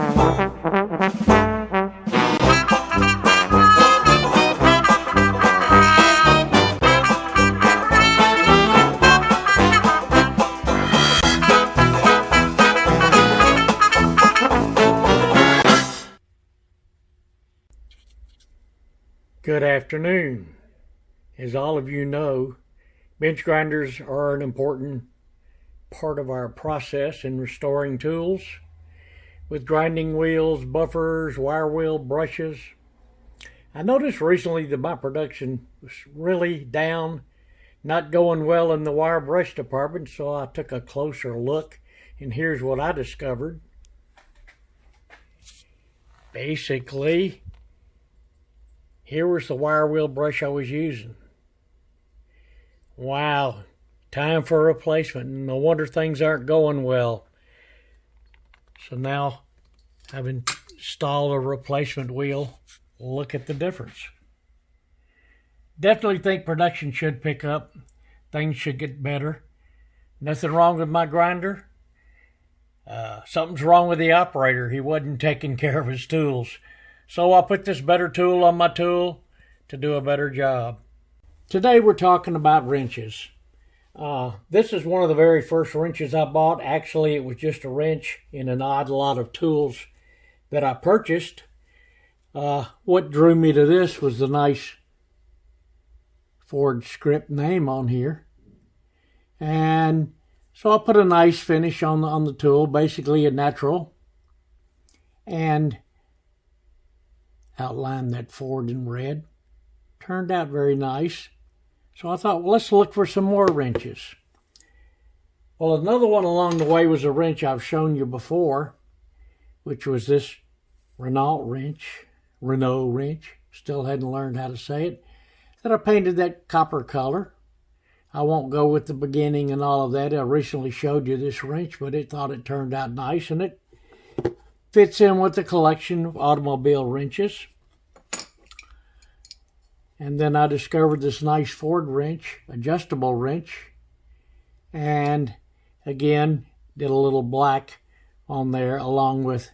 Good afternoon. As all of you know, bench grinders are an important part of our process in restoring tools with grinding wheels, buffers, wire wheel, brushes. I noticed recently that my production was really down, not going well in the wire brush department, so I took a closer look, and here's what I discovered. Basically, here was the wire wheel brush I was using. Wow, time for a replacement. No wonder things aren't going well. So now I've installed a replacement wheel. Look at the difference. Definitely think production should pick up. Things should get better. Nothing wrong with my grinder. Something's wrong with the operator. He wasn't taking care of his tools. So I put this better tool on my tool to do a better job. Today we're talking about wrenches. This is one of the very first wrenches I bought. Actually, it was just a wrench in an odd lot of tools that I purchased. What drew me to this was the nice Ford script name on here. And so I put a nice finish on the tool, basically a natural, and outlined that Ford in red. Turned out very nice. So I thought, well, let's look for some more wrenches. Well, another one along the way was a wrench I've shown you before, which was this Renault wrench. Still hadn't learned how to say it. That I painted that copper color. I won't go with the beginning and all of that. I recently showed you this wrench, but it thought it turned out nice, and it fits in with the collection of automobile wrenches. And then I discovered this nice Ford wrench, adjustable wrench. And again, did a little black on there along with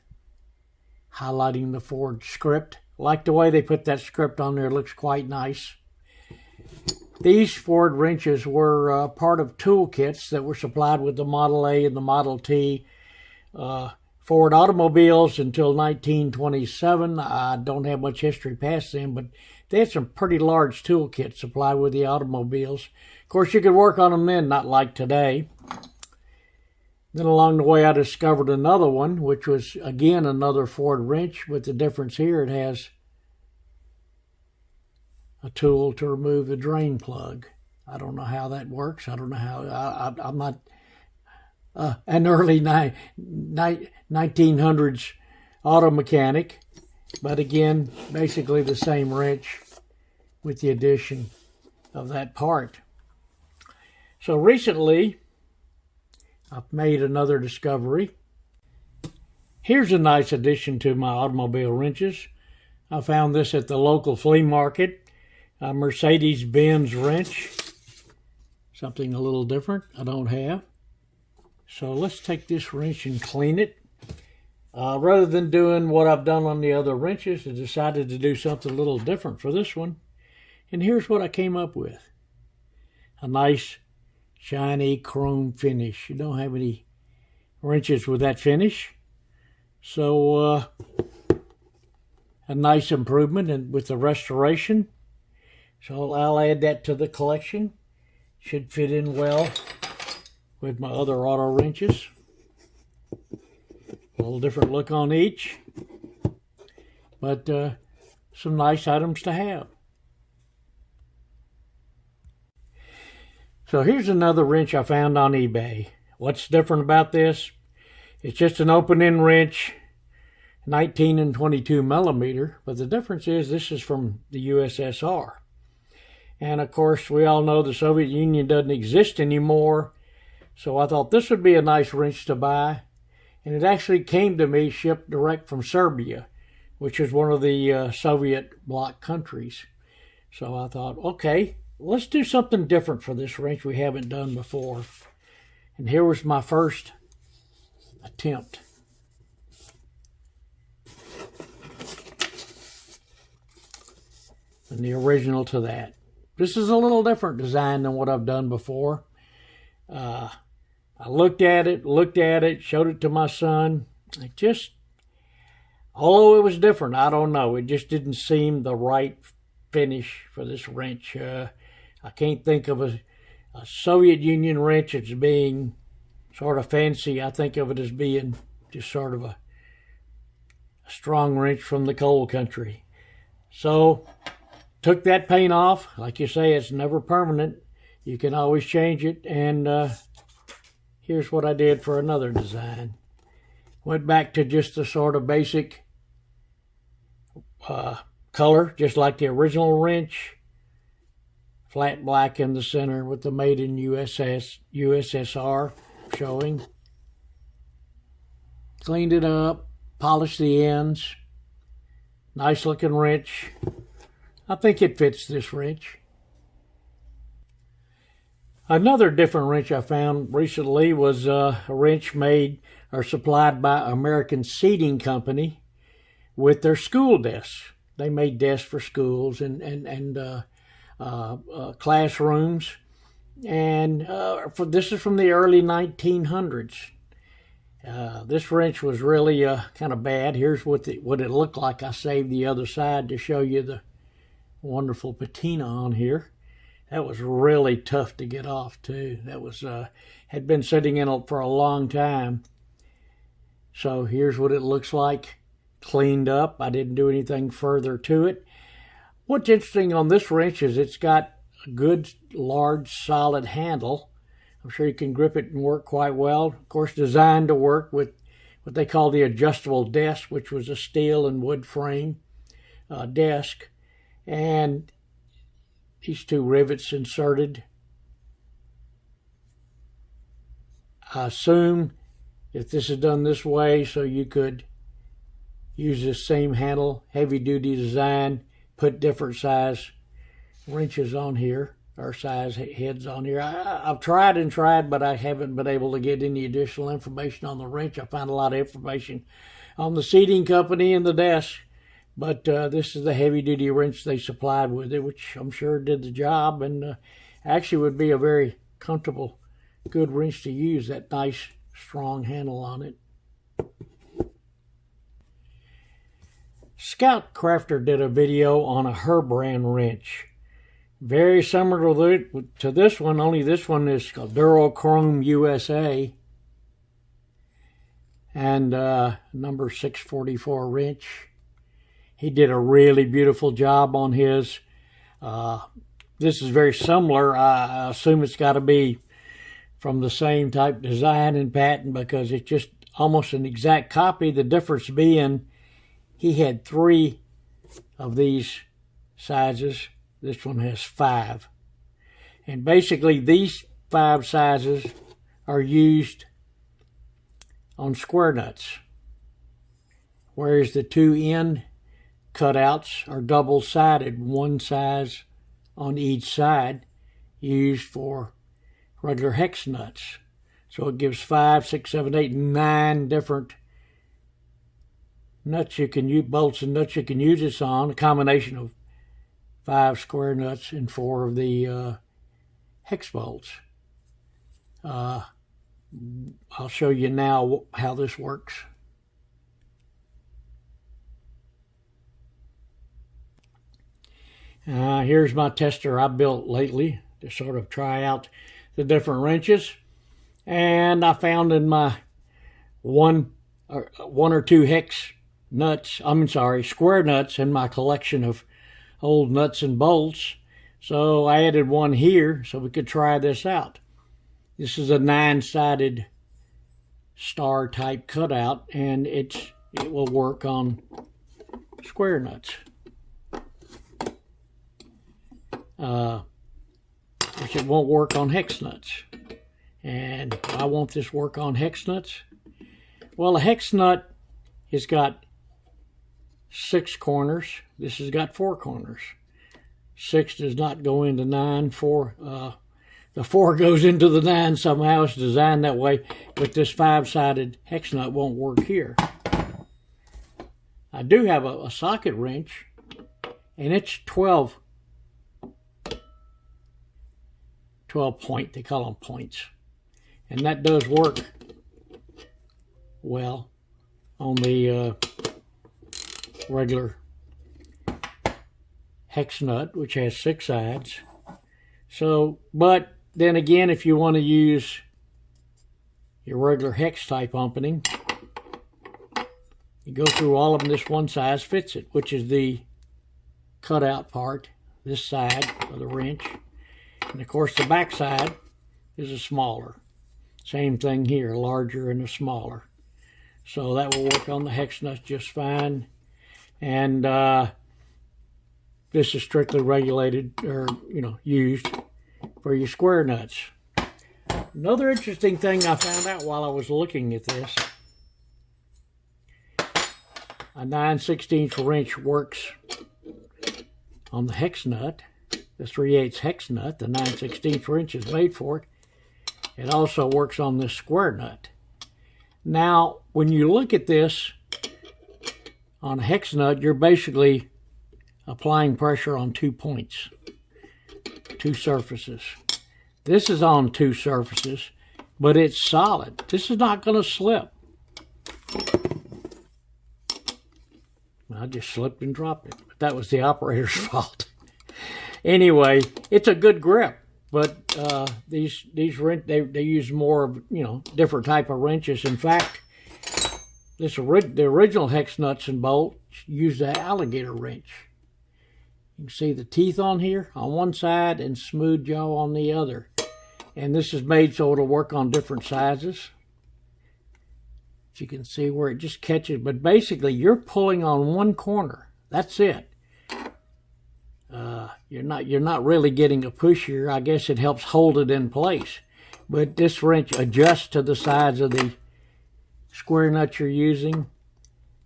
highlighting the Ford script. Like the way they put that script on there, it looks quite nice. These Ford wrenches were part of toolkits that were supplied with the Model A and the Model T Ford automobiles until 1927. I don't have much history past then, but they had some pretty large toolkits supplied with the automobiles. Of course, you could work on them then, not like today. Then along the way, I discovered another one, which was, again, another Ford wrench, with the difference here, it has a tool to remove the drain plug. I don't know how that works. I don't know how, I'm not an early 1900s auto mechanic, but again, basically the same wrench with the addition of that part. So recently, I've made another discovery. Here's a nice addition to my automobile wrenches. I found this at the local flea market, a Mercedes-Benz wrench. Something a little different I don't have. So let's take this wrench and clean it. Rather than doing what I've done on the other wrenches, I decided to do something a little different for this one. And here's what I came up with. A nice shiny chrome finish. You don't have any wrenches with that finish. So a nice improvement and with the restoration. So I'll add that to the collection. Should fit in well with my other auto wrenches. A little different look on each, but some nice items to have. So here's another wrench I found on eBay. What's different about this? It's just an open-end wrench, 19 and 22 millimeter, but the difference is this is from the USSR. And of course, we all know the Soviet Union doesn't exist anymore, so I thought this would be a nice wrench to buy. And it actually came to me shipped direct from Serbia, which is one of the Soviet bloc countries. So I thought, okay, let's do something different for this wrench we haven't done before. And here was my first attempt. and the original to that. This is a little different design than what I've done before. I looked at it, showed it to my son. It just, although it was different, I don't know, it just didn't seem the right finish for this wrench. I can't think of a Soviet Union wrench as being sort of fancy. I think of it as being just sort of a strong wrench from the coal country. So, took that paint off. Like you say, it's never permanent. You can always change it. And here's what I did for another design. Went back to just the sort of basic color, just like the original wrench. Flat black in the center with the Made in USSR showing. Cleaned it up, polished the ends. Nice looking wrench. I think it fits this wrench. Another different wrench I found recently was a wrench made or supplied by American Seating Company with their school desks. They made desks for schools and classrooms. And this is from the early 1900s. This wrench was really kind of bad. Here's what it looked like. I saved the other side to show you the wonderful patina on here. That was really tough to get off too. That was had been sitting in for a long time. So here's what it looks like, cleaned up. I didn't do anything further to it. What's interesting on this wrench is it's got a good, large, solid handle. I'm sure you can grip it and work quite well. Of course, designed to work with what they call the adjustable desk, which was a steel and wood frame desk. And these two rivets inserted. I assume if this is done this way so you could use this same handle, heavy-duty design, put different size wrenches on here, or size heads on here. I've tried and tried, but I haven't been able to get any additional information on the wrench. I found a lot of information on the seating company and the desk. But this is the heavy-duty wrench they supplied with it, which I'm sure did the job, and actually would be a very comfortable, good wrench to use, that nice, strong handle on it. Scout Crafter did a video on a her brand wrench. Very similar to this one, only this one is called Durochrome USA. And number 644 wrench. He did a really beautiful job on his. This is very similar. I assume it's got to be from the same type design and pattern because it's just almost an exact copy. The difference being he had 3 of these sizes. This one has 5. And basically these 5 sizes are used on square nuts, whereas the 2 end cutouts are double-sided, one size on each side, used for regular hex nuts. So it gives 5, 6, 7, 8, 9 different nuts you can use, bolts and nuts you can use this on, a combination of 5 square nuts and 4 of the hex bolts. I'll show you now how this works. Here's my tester I built lately to sort of try out the different wrenches. And I found in my one or two hex nuts, square nuts in my collection of old nuts and bolts. So I added one here so we could try this out. This is a 9-sided star type cutout, and it will work on square nuts. Which it won't work on hex nuts. And why won't this work on hex nuts? Well, a hex nut has got 6 corners. This has got 4 corners. 6 does not go into 9. 4, the 4 goes into the 9 somehow. It's designed that way. But this 5-sided hex nut won't work here. I do have a socket wrench, and it's 12 12 point, they call them points. And that does work well on the regular hex nut, which has 6 sides. So, but then again, if you want to use your regular hex type opening, you go through all of them. This one size fits it, which is the cutout part, this side of the wrench. And of course the back side is a smaller. Same thing here, a larger and a smaller. So that will work on the hex nuts just fine. And this is strictly regulated, or used for your square nuts. Another interesting thing I found out while I was looking at this, a 9/16 wrench works on the hex nut, the 3/8 hex nut. The 9/16 wrench is made for it. It also works on this square nut. Now, when you look at this on a hex nut, you're basically applying pressure on 2 points, 2 surfaces. This is on 2 surfaces, but it's solid. This is not going to slip. I just slipped and dropped it, but that was the operator's fault. Anyway, it's a good grip, but these wrench, they use more of different type of wrenches. In fact, the original hex nuts and bolts used an alligator wrench. You can see the teeth on here on one side and smooth jaw on the other. And this is made so it'll work on different sizes. You can see where it just catches, but basically you're pulling on one corner. That's it. You're not really getting a push here. I guess it helps hold it in place. But this wrench adjusts to the size of the square nut you're using,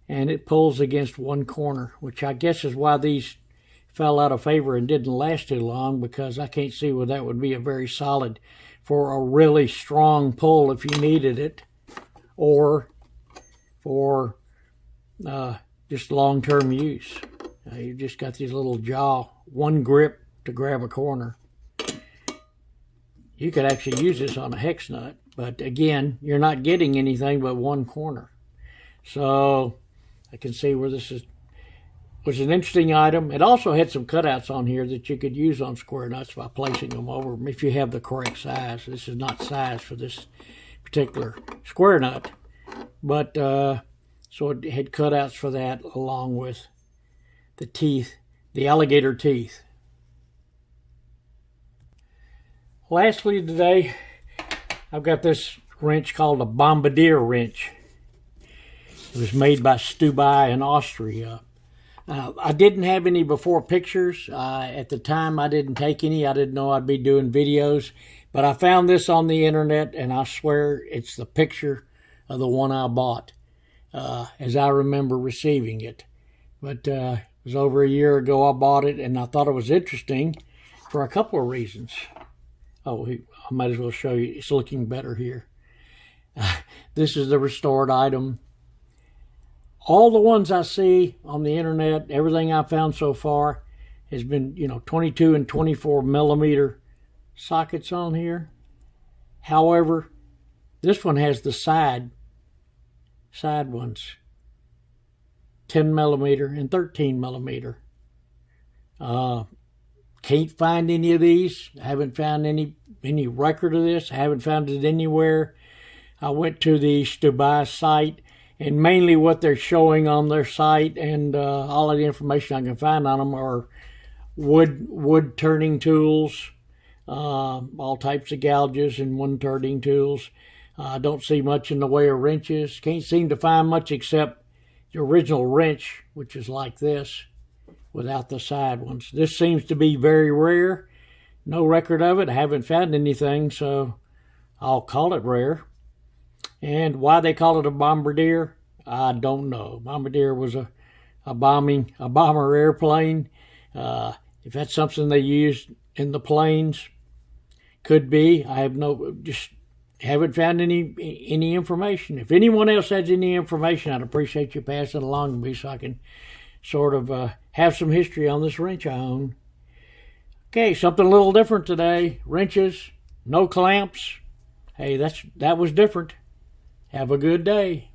and it pulls against one corner, which I guess is why these fell out of favor and didn't last too long, because I can't see where that would be a very solid for a really strong pull if you needed it, or for just long-term use. You've just got these little jaw, one grip to grab a corner. You could actually use this on a hex nut, but again, you're not getting anything but one corner. So I can see where this was an interesting item. It also had some cutouts on here that you could use on square nuts by placing them over them if you have the correct size. This is not size for this particular square nut, but so it had cutouts for that, along with the teeth, the alligator teeth. Lastly today, I've got this wrench called a Bombardier wrench. It was made by Stubai in Austria. I didn't have any before pictures. At the time, I didn't take any. I didn't know I'd be doing videos. But I found this on the internet, and I swear it's the picture of the one I bought, as I remember receiving it. But it was over a year ago I bought it, and I thought it was interesting for a couple of reasons. Oh, I might as well show you. It's looking better here. This is the restored item. All the ones I see on the internet, everything I've found so far, has been, 22 and 24 millimeter sockets on here. However, this one has the side ones, 10 millimeter and 13 millimeter. Can't find any of these. I haven't found any record of this. I haven't found it anywhere. I went to the Stubai site, and mainly what they're showing on their site and all of the information I can find on them are wood turning tools, all types of gouges and wood turning tools. I don't see much in the way of wrenches. Can't seem to find much except the original wrench, which is like this, without the side ones. This seems to be very rare. No record of it. I haven't found anything, so I'll call it rare. And why they call it a Bombardier, I don't know. Bombardier was a bomber airplane. If that's something they used in the planes, could be. I have just haven't found any information. If anyone else has any information, I'd appreciate you passing it along to me so I can sort of have some history on this wrench I own. Okay, something a little different today. Wrenches, no clamps. Hey, that was different. Have a good day.